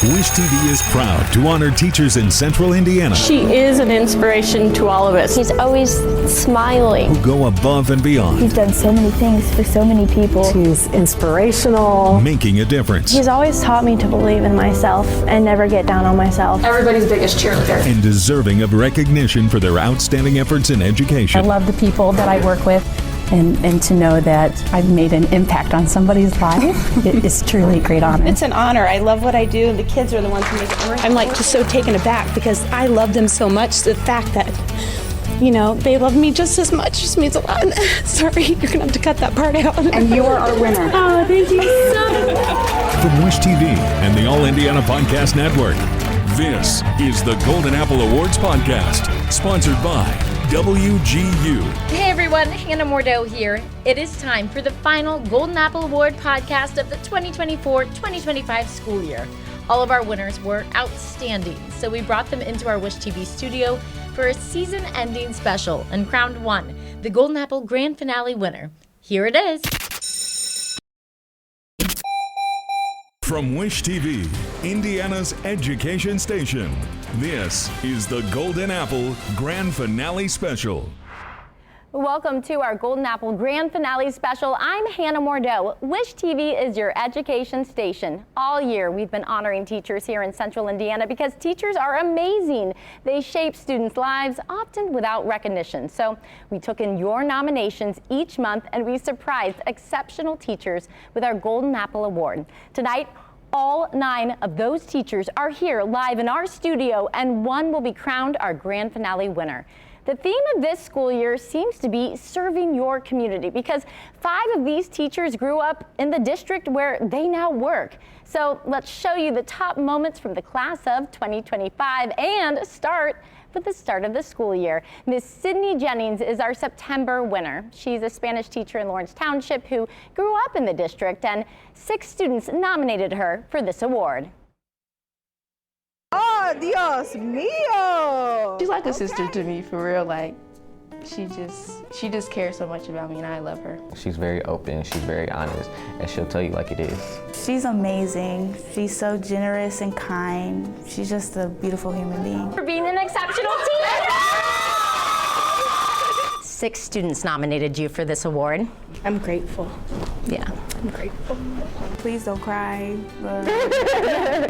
Wish TV is proud to honor teachers in Central Indiana. She is an inspiration to all of us. He's always smiling. Who go above and beyond. He's done so many things for so many people. He's inspirational. Making a difference. He's always taught me to believe in myself and never get down on myself. Everybody's biggest cheerleader. And deserving of recognition for their outstanding efforts in education. I love the people that I work with. And to know that I've made an impact on somebody's life, it is truly a great honor. It's an honor. I love what I do, and the kids are the ones who make it work. I'm like just so taken aback because I love them so much. The fact that, you know, they love me just as much just means a lot. Sorry, you're gonna have to cut that part out. And you are our winner. Oh, thank you so much. From Wish TV and the All Indiana Podcast Network, this is the Golden Apple Awards Podcast, sponsored by WGU. Hey everyone, Hannah Mordeau here. It is time for the final Golden Apple Award podcast of the 2024-2025 school year. All of our winners were outstanding, so we brought them into our Wish TV studio for a season-ending special and crowned one, the Golden Apple Grand Finale winner. Here it is. From Wish TV, Indiana's education station, this is the Golden Apple Grand Finale Special. Welcome to our Golden Apple Grand Finale Special. I'm Hannah Mordeau. Wish TV is your education station. All year we've been honoring teachers here in Central Indiana because teachers are amazing. They shape students' lives, often without recognition. So we took in your nominations each month and we surprised exceptional teachers with our Golden Apple Award. Tonight, all 9 of those teachers are here live in our studio, and one will be crowned our Grand Finale winner. The theme of this school year seems to be serving your community because 5 of these teachers grew up in the district where they now work. So let's show you the top moments from the class of 2025 and start with the start of the school year. Miss Sydney Jennings is our September winner. She's a Spanish teacher in Lawrence Township who grew up in the district, and 6 students nominated her for this award. Oh, Dios mío! She's like a sister to me, for real. Like, she just cares so much about me, and I love her. She's very open, she's very honest, and she'll tell you like it is. She's amazing. She's so generous and kind. She's just a beautiful human being. For being an exceptional teacher! 6 students nominated you for this award. I'm grateful. Yeah. I'm grateful. Please don't cry.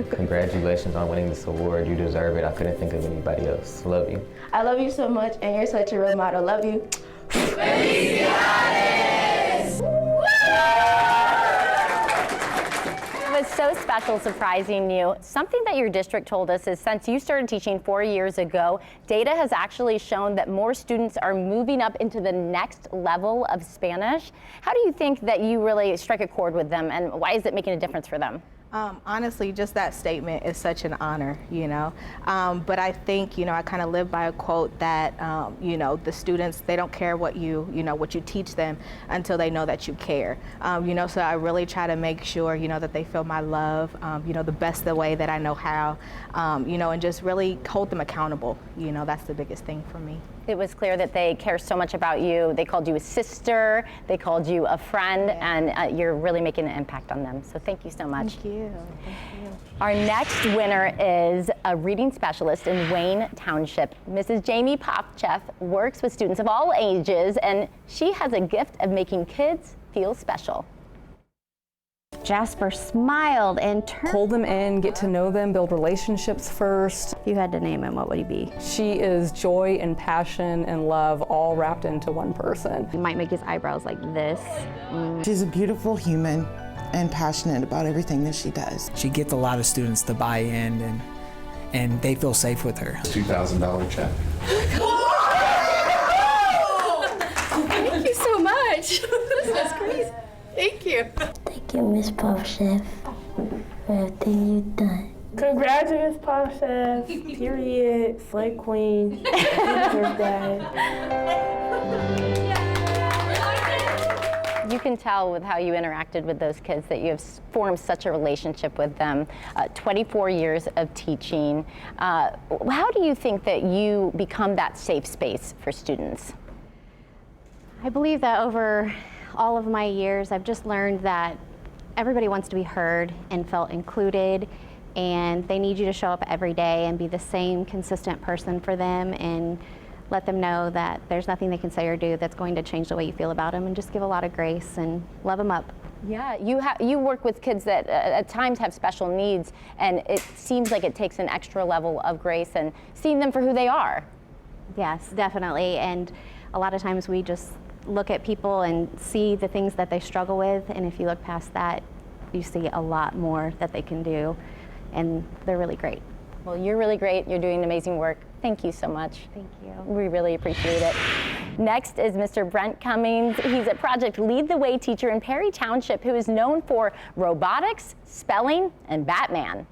Congratulations on winning this award. You deserve it. I couldn't think of anybody else. Love you. I love you so much, and you're such a role model. Love you. It was so special surprising you. Something that your district told us is since you started teaching 4 years ago, data has actually shown that more students are moving up into the next level of Spanish. How do you think that you really strike a chord with them, and why is it making a difference for them? Honestly, just that statement is such an honor, you know. But I think, you know, I kind of live by a quote that, you know, the students, they don't care what you teach them until they know that you care. You know, so I really try to make sure, you know, that they feel my love, you know, the best the way that I know how, you know, and just really hold them accountable. You know, that's the biggest thing for me. It was clear that they care so much about you. They called you a sister, they called you a friend, and you're really making an impact on them. So thank you so much. Thank you. Thank you. Our next winner is a reading specialist in Wayne Township. Mrs. Jamie Popchef works with students of all ages, and she has a gift of making kids feel special. Jasper smiled and turned. Hold them in, get to know them, build relationships first. If you had to name him, what would he be? She is joy and passion and love all wrapped into one person. You might make his eyebrows like this. She's a beautiful human and passionate about everything that she does. She gets a lot of students to buy in and they feel safe with her. $2,000 check. Thank you so much. This is crazy. Thank you. Thank you, Miss Popchef, for everything you've done. Congrats, Miss Popchef. Period. Slay Queen. You deserve that. You can tell with how you interacted with those kids that you have formed such a relationship with them. 24 years of teaching. How do you think that you become that safe space for students? I believe that over all of my years, I've just learned that everybody wants to be heard and felt included, and they need you to show up every day and be the same consistent person for them and let them know that there's nothing they can say or do that's going to change the way you feel about them, and just give a lot of grace and love them up. Yeah, you work with kids that at times have special needs, and it seems like it takes an extra level of grace and seeing them for who they are. Yes, definitely. And a lot of times we just look at people and see the things that they struggle with, and if you look past that, you see a lot more that they can do, and they're really great. Well, you're really great. You're doing amazing work. Thank you so much. Thank you. We really appreciate it. Next is Mr. Brent Cummings. He's a Project Lead the Way teacher in Perry Township who is known for robotics, spelling, and Batman.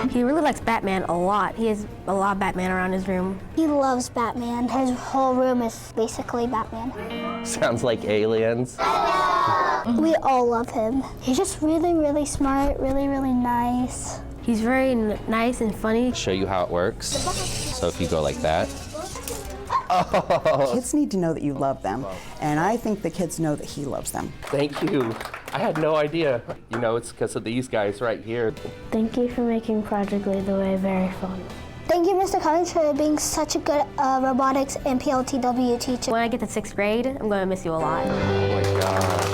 He really likes Batman a lot. He has a lot of Batman around his room. He loves Batman. His whole room is basically Batman. Sounds like aliens. We all love him. He's just really, really smart, really, really nice. He's very nice and funny. Show you how it works. So if you go like that. Kids need to know that you love them, and I think the kids know that he loves them. Thank you. I had no idea. You know, it's because of these guys right here. Thank you for making Project Lead the Way very fun. Thank you, Mr. Cummings, for being such a good robotics and PLTW teacher. When I get to 6th grade, I'm going to miss you a lot. Oh my gosh.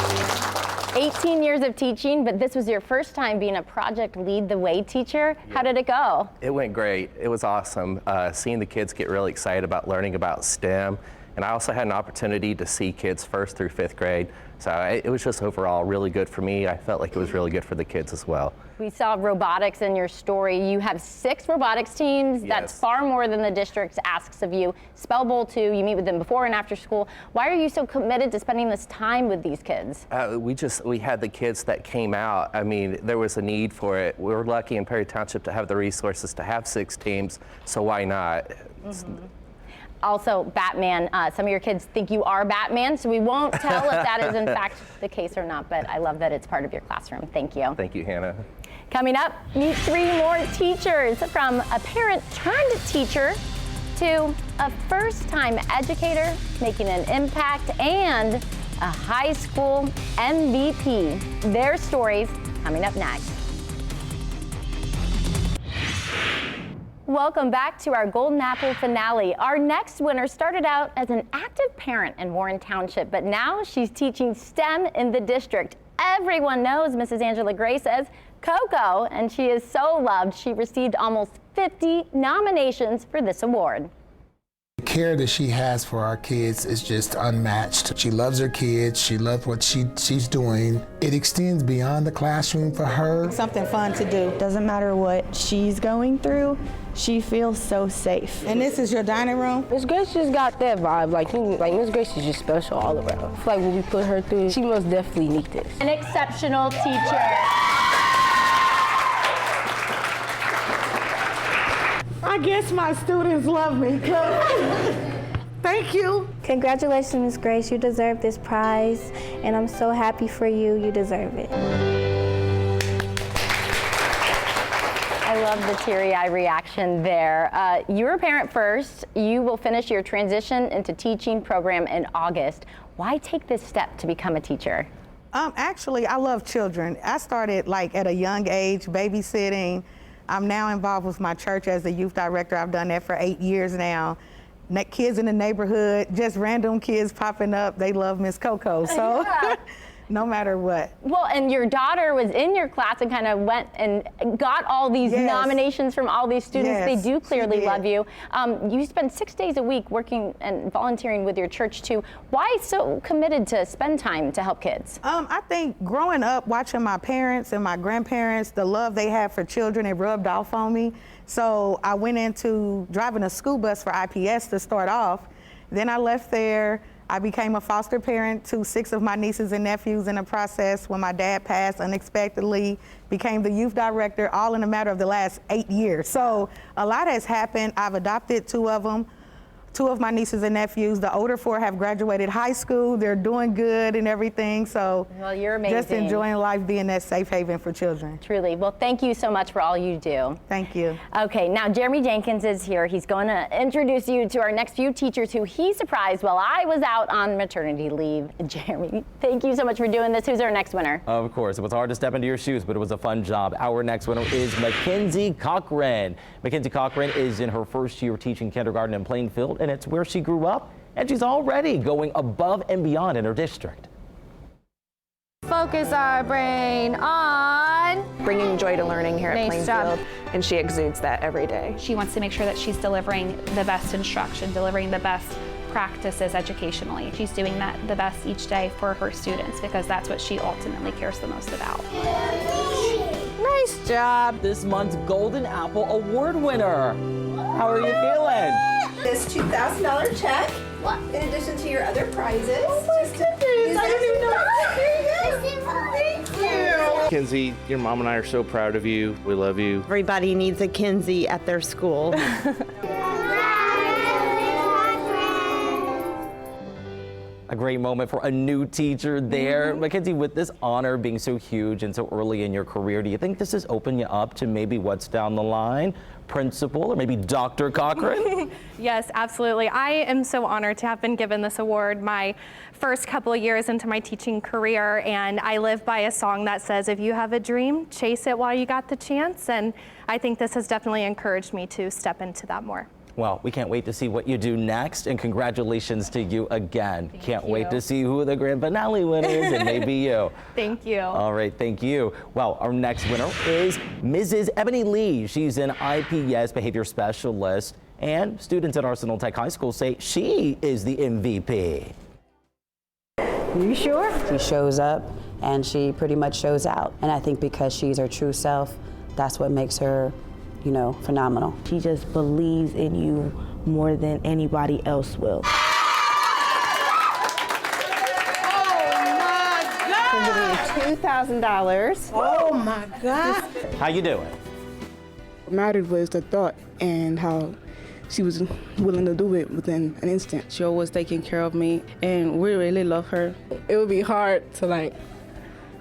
18 years of teaching, but this was your first time being a Project Lead the Way teacher. How did it go? It went great. It was awesome. Seeing the kids get really excited about learning about STEM. And I also had an opportunity to see kids 1st through 5th grade. So it was just overall really good for me. I felt like it was really good for the kids as well. We saw robotics in your story. You have 6 robotics teams. Yes. That's far more than the district asks of you. Spell Bowl 2, you meet with them before and after school. Why are you so committed to spending this time with these kids? We had the kids that came out. I mean, there was a need for it. We were lucky in Perry Township to have the resources to have 6 teams, so why not? Mm-hmm. Also, Batman, some of your kids think you are Batman, so we won't tell if that is in fact the case or not, but I love that it's part of your classroom. Thank you. Thank you, Hannah. Coming up, meet 3 more teachers, from a parent turned teacher to a first-time educator making an impact and a high school MVP. Their stories coming up next. Welcome back to our Golden Apple finale. Our next winner started out as an active parent in Warren Township, but now she's teaching STEM in the district. Everyone knows Mrs. Angela Grace as Coco, and she is so loved. She received almost 50 nominations for this award. The care that she has for our kids is just unmatched. She loves her kids. She loves what she's doing. It extends beyond the classroom for her. Something fun to do. Doesn't matter what she's going through, she feels so safe. And this is your dining room? Miss Grace just got that vibe. Like Miss Grace is just special all around. I feel like when we put her through, she most definitely needs this. An exceptional teacher. I guess my students love me. Thank you. Congratulations, Ms. Grace. You deserve this prize, and I'm so happy for you. You deserve it. I love the teary-eye reaction there. You're a parent first. You will finish your transition into teaching program in August. Why take this step to become a teacher? Actually, I love children. I started at a young age, babysitting. I'm now involved with my church as the youth director. I've done that for 8 years now. Kids in the neighborhood, just random kids popping up, they love Miss Coco, so yeah. No matter what. Well, and your daughter was in your class and kind of went and got all these nominations from all these students. Yes, they do clearly love you. You spend 6 days a week working and volunteering with your church too. Why so committed to spend time to help kids? I think growing up, watching my parents and my grandparents, the love they had for children, it rubbed off on me. So I went into driving a school bus for IPS to start off. Then I left there. I became a foster parent to 6 of my nieces and nephews in the process when my dad passed unexpectedly, became the youth director, all in a matter of the last 8 years. So a lot has happened. I've adopted 2 of them. 2 of my nieces and nephews. The older 4 have graduated high school. They're doing good and everything. So well, you're amazing. Just enjoying life, being that safe haven for children. Truly. Well, thank you so much for all you do. Thank you. Okay, now Jeremy Jenkins is here. He's going to introduce you to our next few teachers who he surprised while I was out on maternity leave. Jeremy, thank you so much for doing this. Who's our next winner? Of course. It was hard to step into your shoes, but it was a fun job. Our next winner is Mackenzie Cochran. Mackenzie Cochran is in her first year teaching kindergarten in Plainfield, and it's where she grew up, and she's already going above and beyond in her district. Focus our brain on bringing joy to learning here at Nice Plainfield, job. and she exudes that every day. She wants to make sure that she's delivering the best instruction, delivering the best practices educationally. She's doing that the best each day for her students because that's what she ultimately cares the most about. Nice job. This month's Golden Apple Award winner. How are you feeling? This $2,000 check, in addition to your other prizes. Oh my goodness, I didn't even know. Thank you. Kenzie, your mom and I are so proud of you. We love you. Everybody needs a Kenzie at their school. A great moment for a new teacher there. Mackenzie, with this honor being so huge and so early in your career, do you think this has opened you up to maybe what's down the line? Principal or maybe Dr. Cochran? Yes, absolutely. I am so honored to have been given this award my first couple of years into my teaching career, and I live by a song that says, if you have a dream, chase it while you got the chance, and I think this has definitely encouraged me to step into that more. Well, we can't wait to see what you do next, and congratulations to you again. Can't wait to see who the grand finale winner is, and maybe you. Thank you. All right, thank you. Well, our next winner is Mrs. Ebony Lee. She's an IPS behavior specialist, and students at Arsenal Tech High School say she is the MVP. You sure? She shows up and she pretty much shows out. And I think because she's her true self, that's what makes her, you know, phenomenal. She just believes in you more than anybody else will. $2,000. Oh my God. How you doing? What mattered was the thought and how she was willing to do it within an instant. She always taking care of me, and we really love her. It would be hard to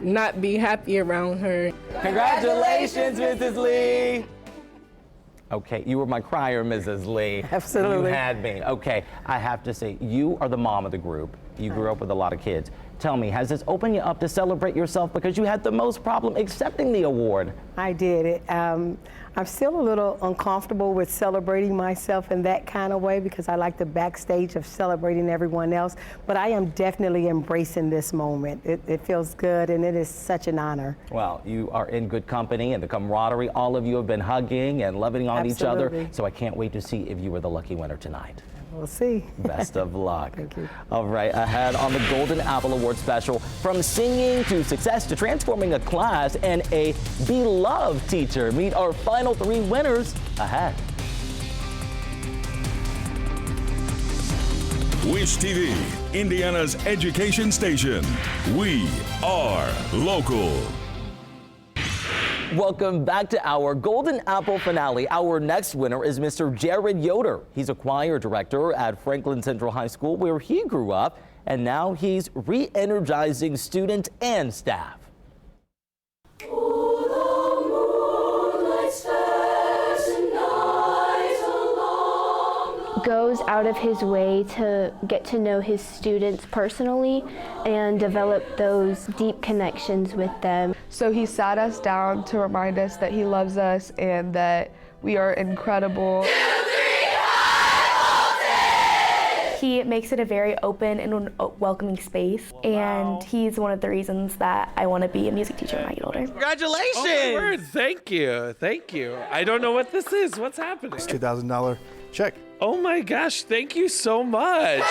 not be happy around her. Congratulations, Mrs. Lee. Okay, you were my crier, Mrs. Lee. Absolutely. You had me. Okay, I have to say, you are the mom of the group. You grew up with a lot of kids. Tell me, has this opened you up to celebrate yourself because you had the most problem accepting the award? I did. I'm still a little uncomfortable with celebrating myself in that kind of way because I like the backstage of celebrating everyone else, but I am definitely embracing this moment. It feels good and it is such an honor. Well, you are in good company and the camaraderie. All of you have been hugging and loving on each other, so I can't wait to see if you were the lucky winner tonight. We'll see. Best of luck. Thank you. All right, ahead on the Golden Apple Award special, from singing to success to transforming a class and a beloved teacher. Meet our final 3 winners ahead. Wish TV, Indiana's education station. We are local. Welcome back to our Golden Apple finale. Our next winner is Mr. Jared Yoder. He's a choir director at Franklin Central High School, where he grew up, and now he's re-energizing students and staff. Goes out of his way to get to know his students personally and develop those deep connections with them. So he sat us down to remind us that he loves us and that we are incredible. He makes it a very open and welcoming space, and he's one of the reasons that I want to be a music teacher when I get older. Congratulations! Oh my word, thank you, thank you. I don't know what this is, what's happening? It's $2,000 check. Oh my gosh, thank you so much.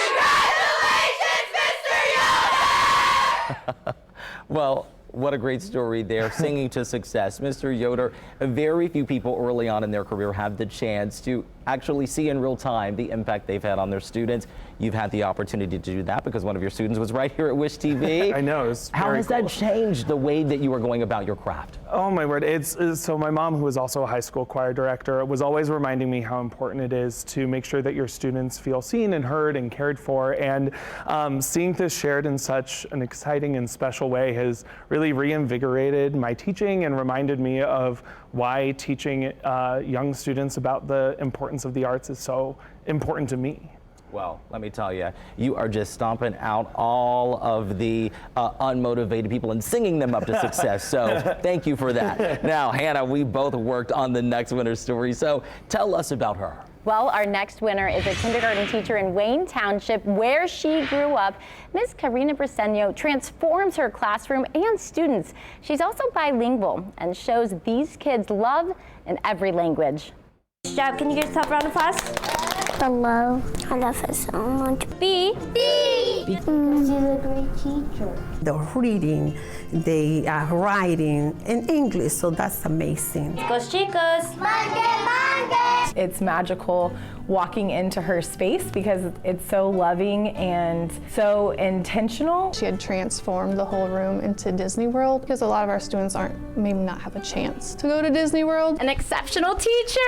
Well, what a great story there, singing to success. Mr. Yoder, very few people early on in their career have the chance to actually see in real time the impact they've had on their students. You've had the opportunity to do that because one of your students was right here at Wish TV. I know. It's How very has cool. that changed the way that you are going about your craft? Oh my word, so my mom, who was also a high school choir director, was always reminding me how important it is to make sure that your students feel seen and heard and cared for, and seeing this shared in such an exciting and special way has really reinvigorated my teaching and reminded me of why teaching young students about the importance of the arts is so important to me. Well, let me tell you, you are just stomping out all of the unmotivated people and singing them up to success. So thank you for that. Now, Hannah, we both worked on the next winner's story. So tell us about her. Well, our next winner is a kindergarten teacher in Wayne Township, where she grew up. Miss Karina Briseño transforms her classroom and students. She's also bilingual and shows these kids love in every language. Good job. Can you get a top round of applause? Hello. I love her so much. B. Because you're a great teacher. The reading, the writing in English, so that's amazing. Chicos, chicos. Monday. It's magical walking into her space because it's so loving and so intentional. She had transformed the whole room into Disney World because a lot of our students maybe not have a chance to go to Disney World. An exceptional teacher.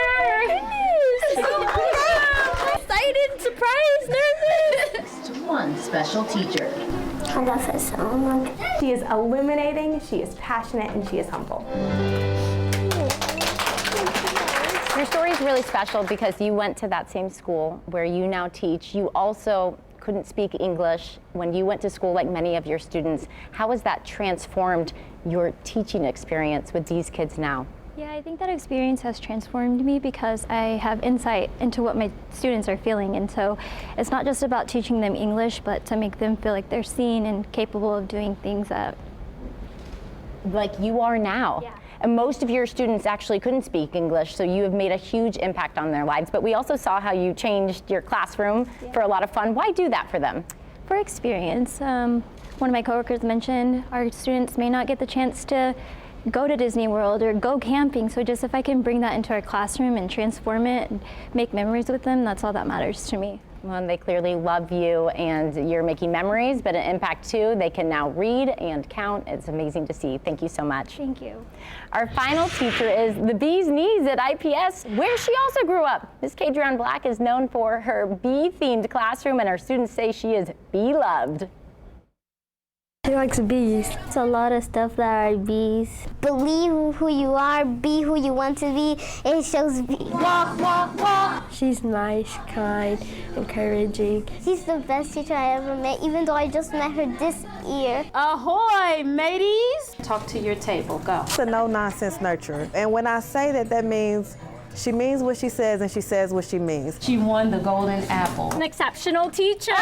Excited, surprised, nervous. One special teacher. I love her so much. She is illuminating, she is passionate, and she is humble. Your story is really special because you went to that same school where you now teach. You also couldn't speak English when you went to school like many of your students. How has that transformed your teaching experience with these kids now? Yeah, I think that experience has transformed me because I have insight into what my students are feeling, and so it's not just about teaching them English, but to make them feel like they're seen and capable of doing things that like you are now. Yeah. And most of your students actually couldn't speak English, so you have made a huge impact on their lives. But we also saw how you changed your classroom for a lot of fun. Why do that for them? For experience. One of my coworkers mentioned our students may not get the chance to go to Disney World or go camping, so just if I can bring that into our classroom and transform it and make memories with them, that's all that matters to me. Well, and they clearly love you and you're making memories, but an impact too. They can now read and count. It's amazing to see. Thank you so much. Thank you. Our final teacher is the bee's knees at IPS, where she also grew up. Miss Kadrian Black is known for her bee-themed classroom, and her students say she is bee-loved. She likes bees. It's a lot of stuff that are bees. Believe who you are, be who you want to be. It shows bees. Walk, walk, walk. She's nice, kind, encouraging. She's the best teacher I ever met, even though I just met her this year. Ahoy, mateys! Talk to your table, go. It's a no-nonsense nurturer. And when I say that, that means she means what she says and she says what she means. She won the Golden Apple. An exceptional teacher.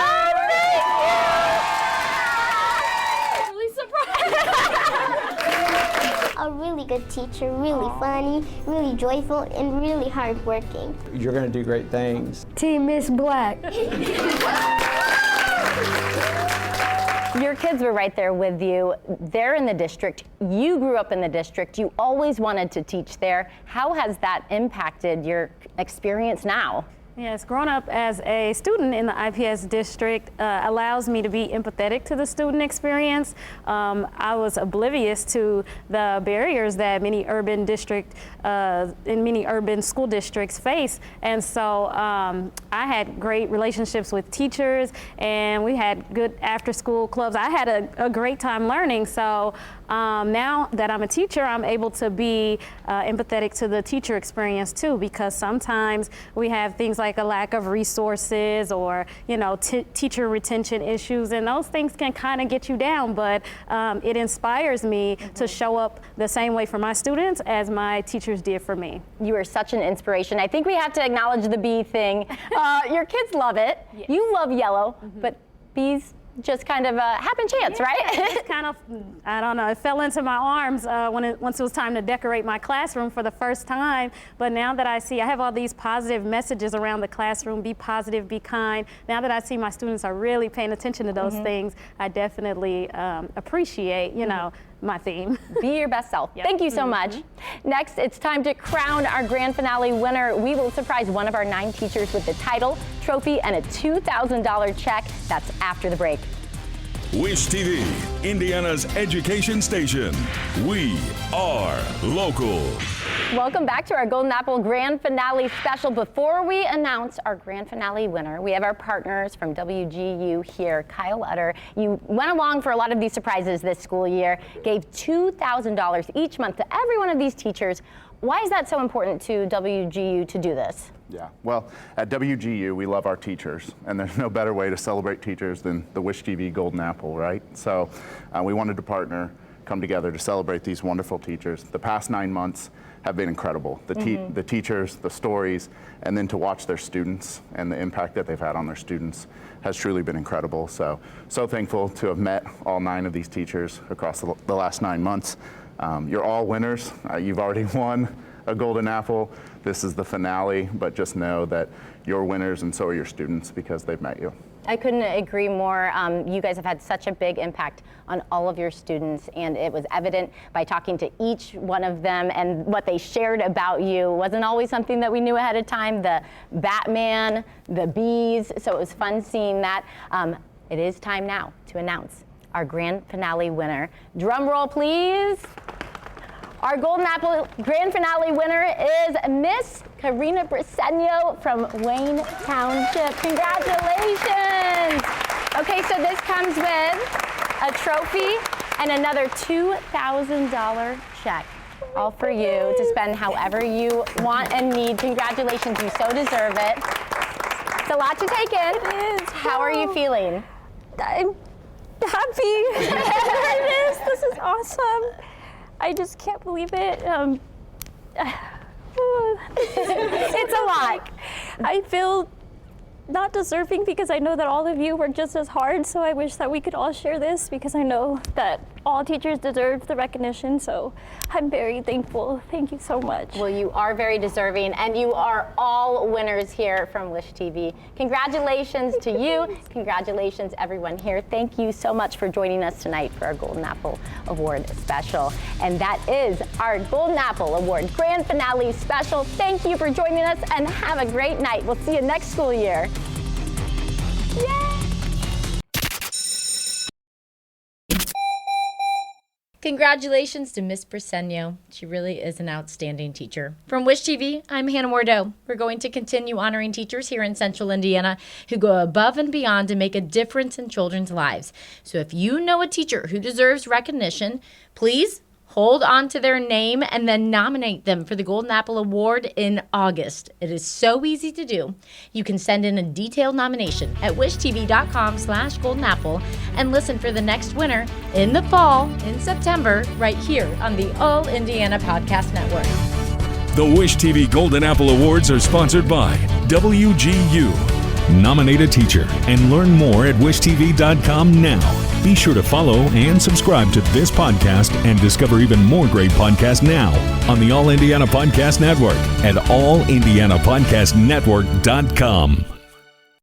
A really good teacher, really funny, really joyful, and really hardworking. You're going to do great things. Team Miss Black. Your kids were right there with you. They're in the district. You grew up in the district. You always wanted to teach there. How has that impacted your experience now? Yes, growing up as a student in the IPS district allows me to be empathetic to the student experience. I was oblivious to the barriers that many urban school districts face, and so I had great relationships with teachers, and we had good after-school clubs. I had a great time learning. So now that I'm a teacher, I'm able to be empathetic to the teacher experience too, because sometimes we have things like a lack of resources or, you know, teacher retention issues, and those things can kind of get you down, but it inspires me to show up the same way for my students as my teachers did for me. You are such an inspiration. I think we have to acknowledge the bee thing. Your kids love it. Yes. You love yellow, but bees just kind of a happen chance, right? It's kind of, I don't know, it fell into my arms once it was time to decorate my classroom for the first time. But now that I have all these positive messages around the classroom, be positive, be kind. Now that I see my students are really paying attention to those things, I definitely appreciate, you know, my theme. Be your best self. Yep. Thank you so much. Next, it's time to crown our grand finale winner. We will surprise one of our 9 teachers with the title, trophy, and a $2,000 check. That's after the break. Wish TV, Indiana's education station. We are local. Welcome back to our Golden Apple Grand Finale special. Before we announce our grand finale winner, we have our partners from WGU here. Kyle Utter, you went along for a lot of these surprises this school year, gave $2,000 each month to every one of these teachers. Why is that so important to WGU to do this? Yeah, well, at WGU, we love our teachers, and there's no better way to celebrate teachers than the Wish TV Golden Apple, right? So we wanted to partner, come together to celebrate these wonderful teachers. The past 9 months have been incredible. The teachers, the stories, and then to watch their students and the impact that they've had on their students has truly been incredible. So thankful to have met all 9 of these teachers across the last 9 months. You're all winners. You've already won a Golden Apple. This is the finale, but just know that you're winners and so are your students because they've met you. I couldn't agree more. You guys have had such a big impact on all of your students, and it was evident by talking to each one of them, and what they shared about you wasn't always something that we knew ahead of time. The Batman, the bees, so it was fun seeing that. It is time now to announce our grand finale winner. Drum roll, please. Our Golden Apple grand finale winner is Miss Karina Briseño from Wayne Township. Congratulations. Okay, so this comes with a trophy and another $2,000 check, all for you to spend however you want and need. Congratulations, you so deserve it. It's a lot to take in. It is. How are you feeling? I'm happy. This is awesome. I just can't believe it. It's a lot. I feel not deserving because I know that all of you work just as hard, so I wish that we could all share this because I know that all teachers deserve the recognition, so I'm very thankful. Thank you so much. Well, you are very deserving, and you are all winners here from Wish TV. Congratulations to you. Congratulations, everyone here. Thank you so much for joining us tonight for our Golden Apple Award special. And that is our Golden Apple Award Grand Finale special. Thank you for joining us, and have a great night. We'll see you next school year. Yay! Congratulations to Miss Briseño. She really is an outstanding teacher. From Wish TV, I'm Hannah Mordeau. We're going to continue honoring teachers here in Central Indiana who go above and beyond to make a difference in children's lives. So if you know a teacher who deserves recognition, please hold on to their name and then nominate them for the Golden Apple Award in August. It is so easy to do. You can send in a detailed nomination at wishtv.com/goldenapple and listen for the next winner in the fall, in September, right here on the All Indiana Podcast Network. The Wish TV Golden Apple Awards are sponsored by WGU. Nominate a teacher and learn more at wishtv.com now. Be sure to follow and subscribe to this podcast and discover even more great podcasts now on the All Indiana Podcast Network at allindianapodcastnetwork.com.